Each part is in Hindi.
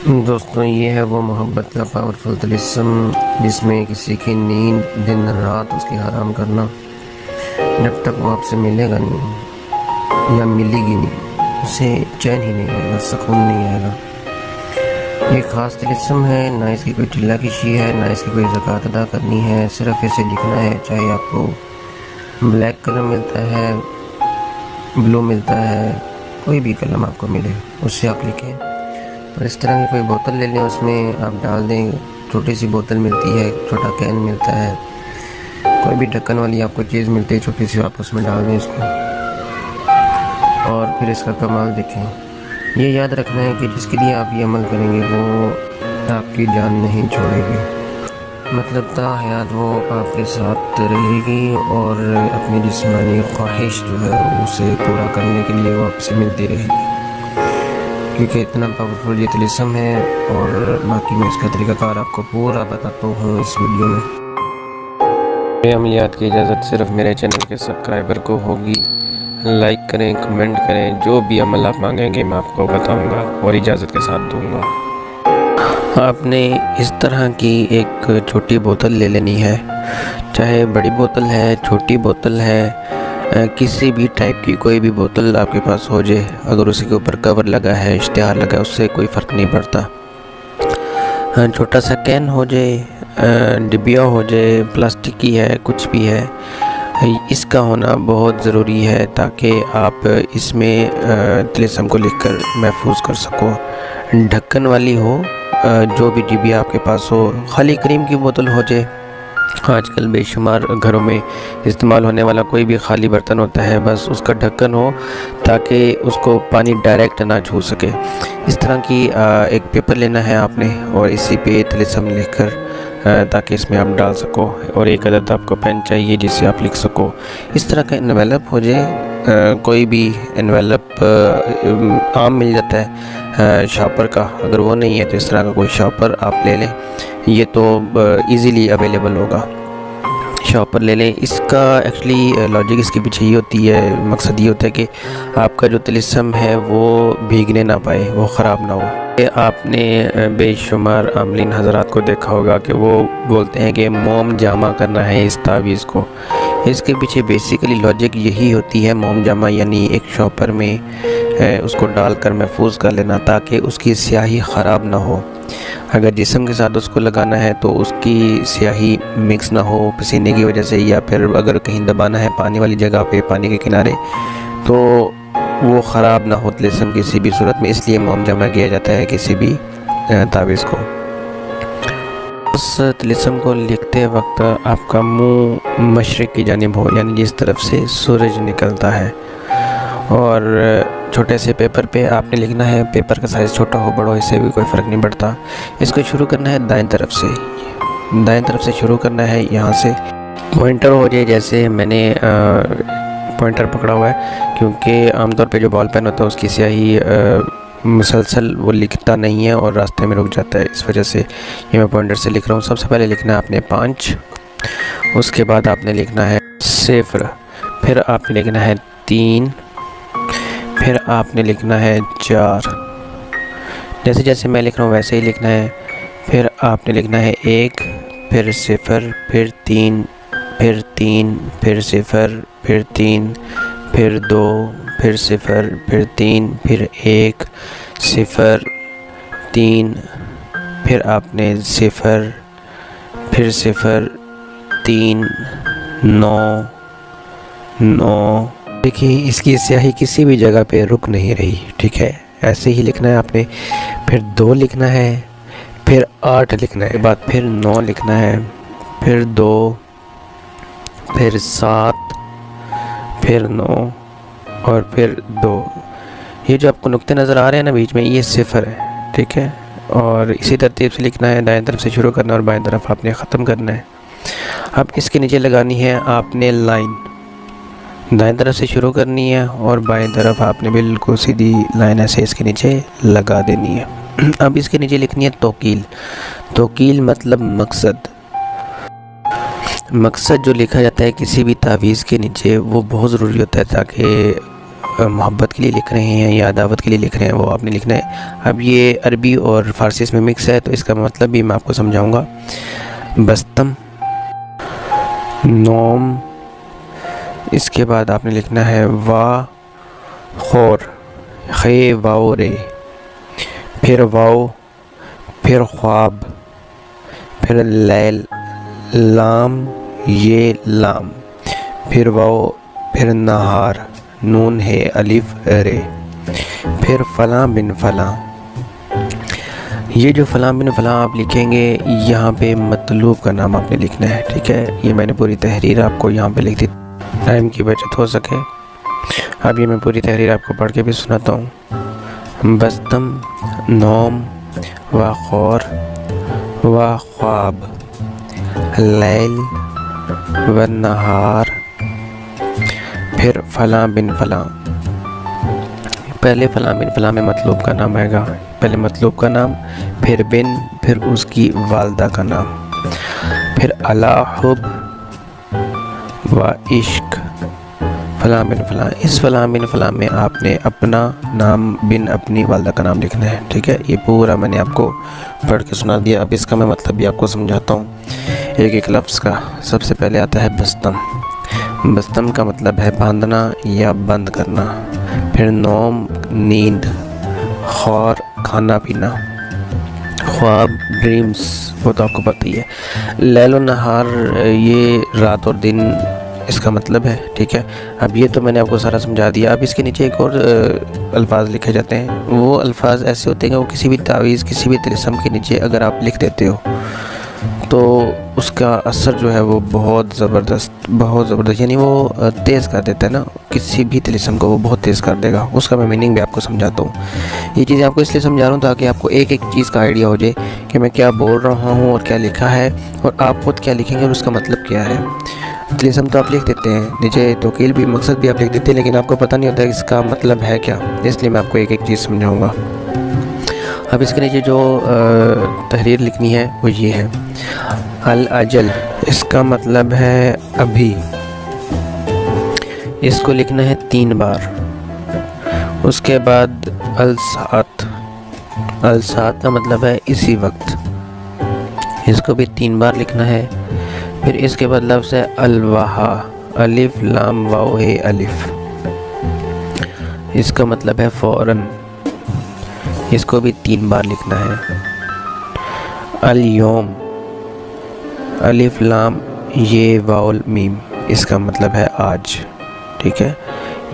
दोस्तों, ये है वो मोहब्बत का पावरफुल तिलिस्म जिसमें किसी की नींद दिन रात उसकी हराम करना। जब तक वो आपसे मिलेगा नहीं या मिलेगी नहीं, उसे चैन ही नहीं आएगा, सुकून नहीं आएगा। ये ख़ास तिलिस्म है, ना इसकी कोई चिल्ला किशी है, ना इसकी कोई ज़कात अदा करनी है। सिर्फ इसे लिखना है, चाहे आपको ब्लैक कलम मिलता है, ब्लू मिलता है, कोई भी कलम आपको मिले उससे आप लिखें। और इस तरह की कोई बोतल ले लें, उसमें आप डाल दें। छोटी सी बोतल मिलती है, छोटा कैन मिलता है, कोई भी ढक्कन वाली आपको चीज़ मिलती है छोटी सी, आप उसमें डाल दें इसको और फिर इसका कमाल देखें। ये याद रखना है कि जिसके लिए आप ये अमल करेंगे वो आपकी जान नहीं छोड़ेगी, मतलब ताहयात वो आपके साथ रहेगी और अपनी जिस्मानी ख्वाहिश जो है उसे पूरा करने के लिए वो आपसे मिलती रहेगी, क्योंकि इतना पावरफुल ये तिलिस्म है। और बाकी मैं इसका तरीक़ाकार आपको पूरा बताता हूँ इस वीडियो में। ये अमलियात की इजाज़त सिर्फ मेरे चैनल के सब्सक्राइबर को होगी। लाइक करें, कमेंट करें, जो भी अमल आप मांगेंगे मैं आपको बताऊँगा और इजाज़त के साथ दूँगा। आपने इस तरह की एक छोटी बोतल ले लेनी है, चाहे बड़ी बोतल है, छोटी बोतल है, किसी भी टाइप की कोई भी बोतल आपके पास हो जाए। अगर उसी के ऊपर कवर लगा है, इश्तिहार लगा है, उससे कोई फ़र्क नहीं पड़ता। छोटा सा कैन हो जाए, डिबिया हो जाए, प्लास्टिक की है, कुछ भी है, इसका होना बहुत ज़रूरी है ताकि आप इसमें तिलिस्म को लिखकर महफूज कर सको। ढक्कन वाली हो, जो भी डिबिया आपके पास हो, खाली क्रीम की बोतल हो जाए। आजकल बेशुमार घरों में इस्तेमाल होने वाला कोई भी खाली बर्तन होता है, बस उसका ढक्कन हो ताकि उसको पानी डायरेक्ट ना छू सके। इस तरह की एक पेपर लेना है आपने और इसी पे तिलिस्म लिखकर ताकि इसमें आप डाल सको, और एक अदद आपको पेन चाहिए जिससे आप लिख सको। इस तरह का एनवेलप हो जाए, कोई भी एनवेलप आम मिल जाता है शॉपर का, अगर वो नहीं है तो इस तरह का कोई शॉपर आप ले लें, ये तो इजीली अवेलेबल होगा। शॉपर ले लें। इसका एक्चुअली लॉजिक इसके पीछे ये होती है, मकसद ये होता है कि आपका जो तिलिस्म है वो भीगने ना पाए, वो ख़राब ना हो। आपने बेशुमार आमलीन हज़रात को देखा होगा कि वो बोलते हैं कि मोम जामा करना है इस तावीज़ को। इसके पीछे बेसिकली लॉजिक यही होती है, मोम जामा यानी एक शॉपर में उसको डालकर महफूज कर लेना ताकि उसकी स्याही ख़राब ना हो। अगर जिस्म के साथ उसको लगाना है तो उसकी स्याही मिक्स ना हो पसीने की वजह से, या फिर अगर कहीं दबाना है पानी वाली जगह पे, पानी के किनारे, तो वो ख़राब ना हो तिलिस्म किसी भी सूरत में। इसलिए मोम जमा किया जाता है किसी भी तावीज़ को। उस तिलिस्म को लिखते वक्त आपका मुंह मशरिक़ की जानिब हो, यानी जिस तरफ से सूरज निकलता है। और छोटे से पेपर पे आपने लिखना है, पेपर का साइज़ छोटा हो बड़ा हो इससे भी कोई फ़र्क नहीं पड़ता। इसको शुरू करना है दाएं तरफ से, दाएं तरफ से शुरू करना है। यहाँ से पॉइंटर हो जाए, जैसे मैंने पॉइंटर पकड़ा हुआ है, क्योंकि आमतौर पे जो बॉल पेन होता है उसकी स्याही मुसलसल वो लिखता नहीं है और रास्ते में रुक जाता है, इस वजह से ये मैं पॉइंटर से लिख रहा हूँ। सबसे पहले लिखना है आपने 5, उसके बाद आपने लिखना है 0, फिर आपने लिखना है 3, फिर आपने लिखना है 4। जैसे जैसे मैं लिख रहा हूँ वैसे ही लिखना है। फिर आपने लिखना है 1, फिर 0, फिर 3, फिर 3, फिर 0, फिर 3, फिर 2, फिर 0, फिर 3, फिर 1, 0, 3, फिर आपने 0, फिर 0, 3, 9, 9। देखिए इसकी स्याही किसी भी जगह पे रुक नहीं रही, ठीक है, ऐसे ही लिखना है आपने। फिर 2 लिखना है, फिर 8 लिखना है, बाद फिर 9 लिखना है, फिर 2, फिर 7, फिर 9 और फिर 2। ये जो आपको नुक्ते नज़र आ रहे हैं ना बीच में, ये 0 है, ठीक है। और इसी तरतीब से लिखना है, दाएं तरफ से शुरू करना और बाएं तरफ आपने ख़त्म करना है। अब इसके नीचे लगानी है आपने लाइन, दाएं तरफ से शुरू करनी है और बाएं तरफ आपने बिल्कुल सीधी लाइन ऐसे इसके नीचे लगा देनी है। अब इसके नीचे लिखनी है तौकील। तौकील मतलब मकसद। मकसद जो लिखा जाता है किसी भी तावीज़ के नीचे वो बहुत ज़रूरी होता है ताकि मोहब्बत के लिए लिख रहे हैं या दावत के लिए लिख रहे हैं वो आपने लिखना है। अब ये अरबी और फ़ारसी इसमें मिक्स है, तो इसका मतलब भी मैं आपको समझाऊंगा। बस्तम, नोम, इसके बाद आपने लिखना है वा खौर, खे वाओ रे, फिर वाओ, फिर ख्वाब, फिर लैल, लाम ये लाम, फिर वाओ, फिर नहार, नून है अलिफ रे, फिर फ़लाँ बिन फ़लाँ। ये जो फ़लाँ बिन फ़लाँ आप लिखेंगे, यहाँ पे मतलूब का नाम आपने लिखना है, ठीक है। ये मैंने पूरी तहरीर आपको यहाँ पे लिख दी, टाइम की बचत हो सके। अब ये मैं पूरी तहरीर आपको पढ़ के भी सुनाता हूँ। बस्तम, नौम, व खौर, व ख्वाब, लैल, व नहार, फिर फ़लाँ बिन फ़लाँ। पहले फ़लाँ बिन फ़लाँ में मतलूब का नाम आएगा, पहले मतलूब का नाम, फिर बिन, फिर उसकी वालदा का नाम, फिर अला हुब व इश्क, फ़लाँ बिन फ़लाँ। इस फ़लाँ बिन फ़लाँ में आपने अपना नाम बिन अपनी वालदा का नाम लिखना है, ठीक है। ये पूरा मैंने आपको पढ़ के सुना दिया। अब इसका मैं मतलब भी आपको समझाता हूँ एक एक लफ्ज़ का। सबसे पहले आता है बस्तम। बस्तम का मतलब है बांधना या बंद करना। फिर नौम, नींद, खौर, खाना पीना, ख्वाब, ड्रीम्स, वो तो आपको पता ही है। लैल और नहार, ये रात और दिन इसका मतलब है, ठीक है। अब ये तो मैंने आपको सारा समझा दिया। अब इसके नीचे एक और अल्फाज लिखे जाते हैं। वो अल्फाज ऐसे होते हैं कि वो किसी भी तावीज़, किसी भी तिलिस्म के नीचे अगर आप लिख देते हो तो उसका असर जो है वो बहुत ज़बरदस्त, यानी वो तेज़ कर देता है ना, किसी भी तिलिस्म को वो बहुत तेज़ कर देगा। उसका मैं मीनिंग भी आपको समझाता हूँ। ये चीज़ें आपको इसलिए समझा रहा हूँ ताकि आपको एक एक चीज़ का आइडिया हो जाए कि मैं क्या बोल रहा हूँ और क्या लिखा है, और आप खुद क्या लिखेंगे और उसका मतलब क्या है। तिलिस्म तो आप लिख देते हैं, नीचे तौकील भी, मकसद भी आप लिख देते हैं, लेकिन आपको पता नहीं होता इसका मतलब है क्या। इसलिए मैं आपको एक एक चीज़ समझाऊँगा। अब इसके नीचे जो तहरीर लिखनी है वो ये है। अल अजल, इसका मतलब है अभी। इसको लिखना है 3 बार। उसके बाद अल सात, अल सात का मतलब है इसी वक्त, इसको भी 3 बार लिखना है। फिर इसके बाद लफ्ज़ है अल वहा, अलिफ लाम वाओ है अलिफ, इसका मतलब है फ़ौरन, इसको भी 3 बार लिखना है। अल यौम, अलिफ लाम ये वाउल मीम, इसका मतलब है आज, ठीक है।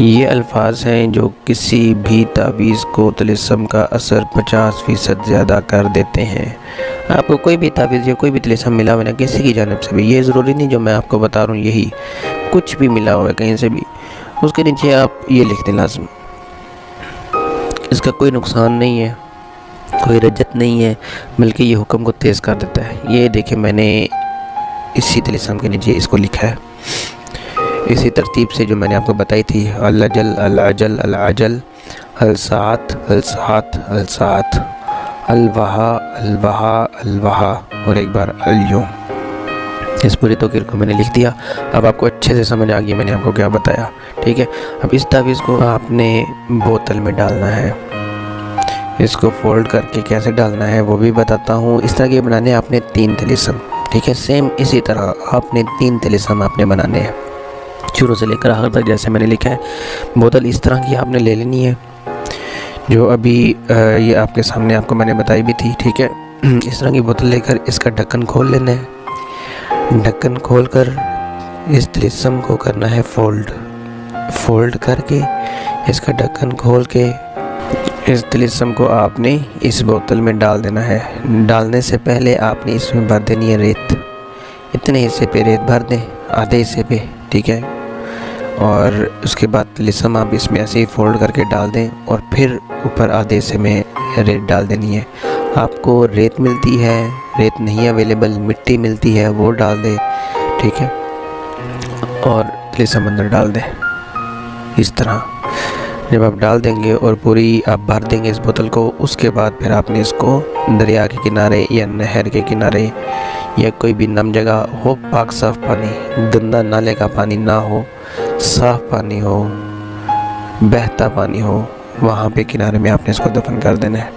ये अल्फाज हैं जो किसी भी तावीज़ को तिलिस्म का असर 50% ज़्यादा कर देते हैं। आपको कोई भी तावीज़ या कोई भी तिलिस्म मिला हुआ ना किसी की जानिब से भी, ये ज़रूरी नहीं जो मैं आपको बता रहा हूँ यही, कुछ भी मिला हुआ है कहीं से भी, उसके नीचे आप ये लिख दें लाज़िम। इसका कोई नुकसान नहीं है, कोई रजत नहीं है, बल्कि ये हुक्म को तेज़ कर देता है। ये देखिए मैंने इसी तिलिस्म के नीचे इसको लिखा है, इसी तरतीब से जो मैंने आपको बताई थी। अल अजल, अल अजल, अल अजल, अल सात, अल सात, अल सात, अल वहा, अल वहा, अल वहा, और एक बार अल यौम। इस पूरी तौकीर को मैंने लिख दिया। अब आपको अच्छे से समझ आ गई मैंने आपको क्या बताया, ठीक है। अब इस तावीज़ को आपने बोतल में डालना है। इसको फोल्ड करके कैसे डालना है वो भी बताता हूँ। इस तरह के बनाने आपने 3 तिलिस्म, ठीक है। सेम इसी तरह आपने 3 तिलिस्म आपने बनाने हैं, शुरू से लेकर आखिर तक जैसे मैंने लिखा है। बोतल इस तरह की आपने ले लेनी है जो अभी ये आपके सामने आपको मैंने बताई भी थी, ठीक है। इस तरह की बोतल लेकर इसका ढक्कन खोल लेना है। ढक्कन खोलकर इस तिलिस्म को करना है फोल्ड करके इसका ढक्कन खोल के इस तिलिस्म को आपने इस बोतल में डाल देना है। डालने से पहले आपने इसमें भर देनी है रेत। इतने हिस्से पे रेत भर दें, आधे हिस्से पे, ठीक है। और उसके बाद तिलिस्म आप इसमें ऐसे ही फोल्ड करके डाल दें और फिर ऊपर आधे हिस्से में रेत डाल देनी है। आपको रेत मिलती है, रेत नहीं अवेलेबल, मिट्टी मिलती है, वो डाल दें, ठीक है। और तिलिस्म अंदर डाल दें। इस तरह जब आप डाल देंगे और पूरी आप भर देंगे इस बोतल को, उसके बाद फिर आपने इसको दरिया के किनारे या नहर के किनारे या कोई भी नम जगह हो, पाक साफ़ पानी, गंदा नाले का पानी ना हो, साफ़ पानी हो, बहता पानी हो, वहाँ पे किनारे में आपने इसको दफन कर देना है।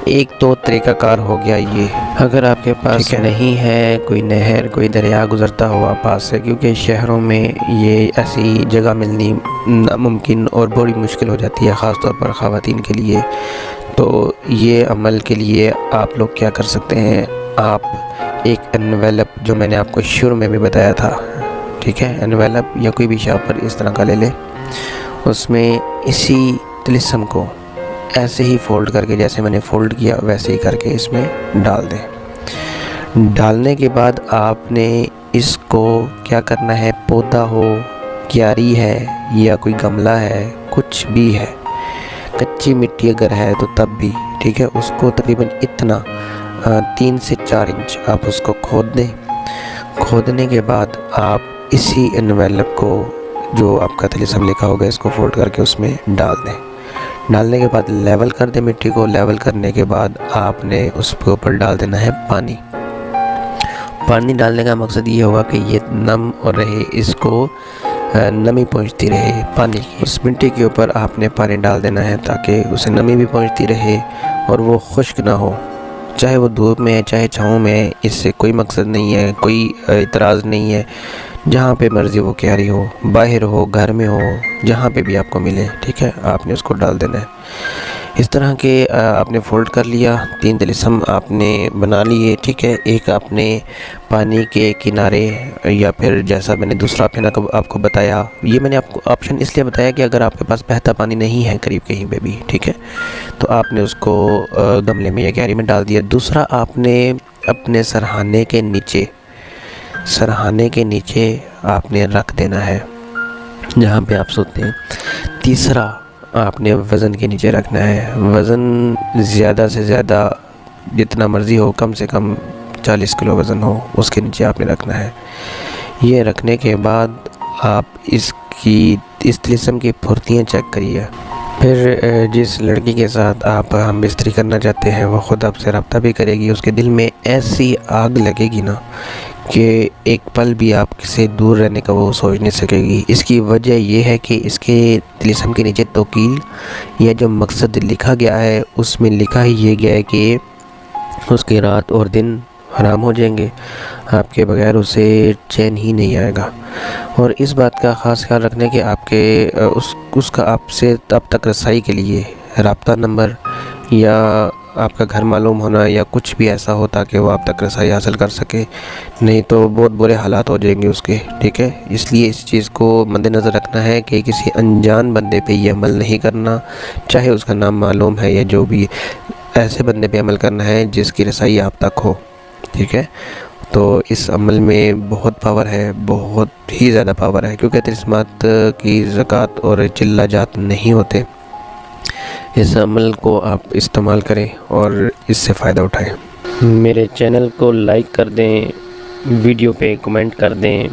एक तो तरीक़ाकार हो गया ये। अगर आपके पास नहीं है कोई नहर, कोई दरिया गुज़रता हुआ पास से, क्योंकि शहरों में ये ऐसी जगह मिलनी नामुमकिन और बड़ी मुश्किल हो जाती है, ख़ास तौर पर ख़वातीन के लिए। तो ये अमल के लिए आप लोग क्या कर सकते हैं, आप एक एनवेलप, जो मैंने आपको शुरू में भी बताया था, ठीक है, एनवेलप या कोई भी शापर इस तरह का ले लें, उसमें इसी तिलिस्म को ऐसे ही फ़ोल्ड करके, जैसे मैंने फ़ोल्ड किया वैसे ही करके इसमें डाल दें। डालने के बाद आपने इसको क्या करना है, पौधा हो, क्यारी है या कोई गमला है, कुछ भी है, कच्ची मिट्टी अगर है तो तब भी ठीक है, उसको तकरीबन इतना 3 से 4 इंच आप उसको खोद दें। खोदने के बाद आप इसी एनवेलप को, जो आपका तिलिस्म लिखा होगा, इसको फोल्ड करके उसमें डाल दें। डालने के बाद लेवल कर दें मिट्टी को। लेवल करने के बाद आपने उसके ऊपर डाल देना है पानी। पानी डालने का मकसद ये होगा कि ये नम और रहे, इसको नमी पहुंचती रहे पानी की। उस मिट्टी के ऊपर आपने पानी डाल देना है ताकि उसे नमी भी पहुंचती रहे और वो खुश्क ना हो, चाहे वो धूप में है चाहे छाँव में है। इससे कोई मकसद नहीं है, कोई इतराज़ नहीं है। जहाँ पे मर्ज़ी वो क्यारी हो, बाहर हो, घर में हो, जहाँ पे भी आपको मिले, ठीक है, आपने उसको डाल देना है। इस तरह के आपने फ़ोल्ड कर लिया, 3 तिलिस्म आपने बना लिए, ठीक है। एक आपने पानी के किनारे, या फिर जैसा मैंने दूसरा ऑप्शन आपको बताया, ये मैंने आपको ऑप्शन इसलिए बताया कि अगर आपके पास बहता पानी नहीं है करीब कहीं पे भी, ठीक है, तो आपने उसको गमले में या क्यारी में डाल दिया। दूसरा, आपने अपने सरहाने के नीचे आपने रख देना है, जहाँ पे आप सोते हैं। तीसरा, आपने वज़न के नीचे रखना है। वज़न ज़्यादा से ज़्यादा जितना मर्ज़ी हो, कम से कम 40 किलो वज़न हो, उसके नीचे आपने रखना है। ये रखने के बाद आप इस तिलिस्म की फुर्तियाँ चेक करिए। फिर जिस लड़की के साथ आप हम बिस्तरी करना चाहते हैं, वो ख़ुद आपसे रब्ता भी करेगी। उसके दिल में ऐसी आग लगेगी ना कि एक पल भी आपसे दूर रहने का वो सोच नहीं सकेगी। इसकी वजह यह है कि इसके तिलिस्म के नीचे तौकील या जो मकसद लिखा गया है, उसमें लिखा ही ये गया है कि उसकी रात और दिन हराम हो जाएंगे, आपके बगैर उसे चैन ही नहीं आएगा। और इस बात का ख़ास ख्याल रखने के आपके उसका आपसे अब तक रसाई के लिए रब्ता नंबर या आपका घर मालूम होना या कुछ भी ऐसा हो ताकि वो आप तक रसाई हासिल कर सके, नहीं तो बहुत बुरे हालात हो जाएंगे उसके, ठीक है। इसलिए इस चीज़ को मद्देनज़र रखना है कि किसी अनजान बंदे पे ये अमल नहीं करना, चाहे उसका नाम मालूम है या जो भी, ऐसे बंदे पे अमल करना है जिसकी रसाई आप तक हो, ठीक है। तो इस अमल में बहुत पावर है, बहुत ही ज़्यादा पावर है, क्योंकि तिलिस्मात की ज़कात और चिल्ला जात नहीं होते। इस अमल को आप इस्तेमाल करें और इससे फ़ायदा उठाएं। मेरे चैनल को लाइक कर दें, वीडियो पे कमेंट कर दें,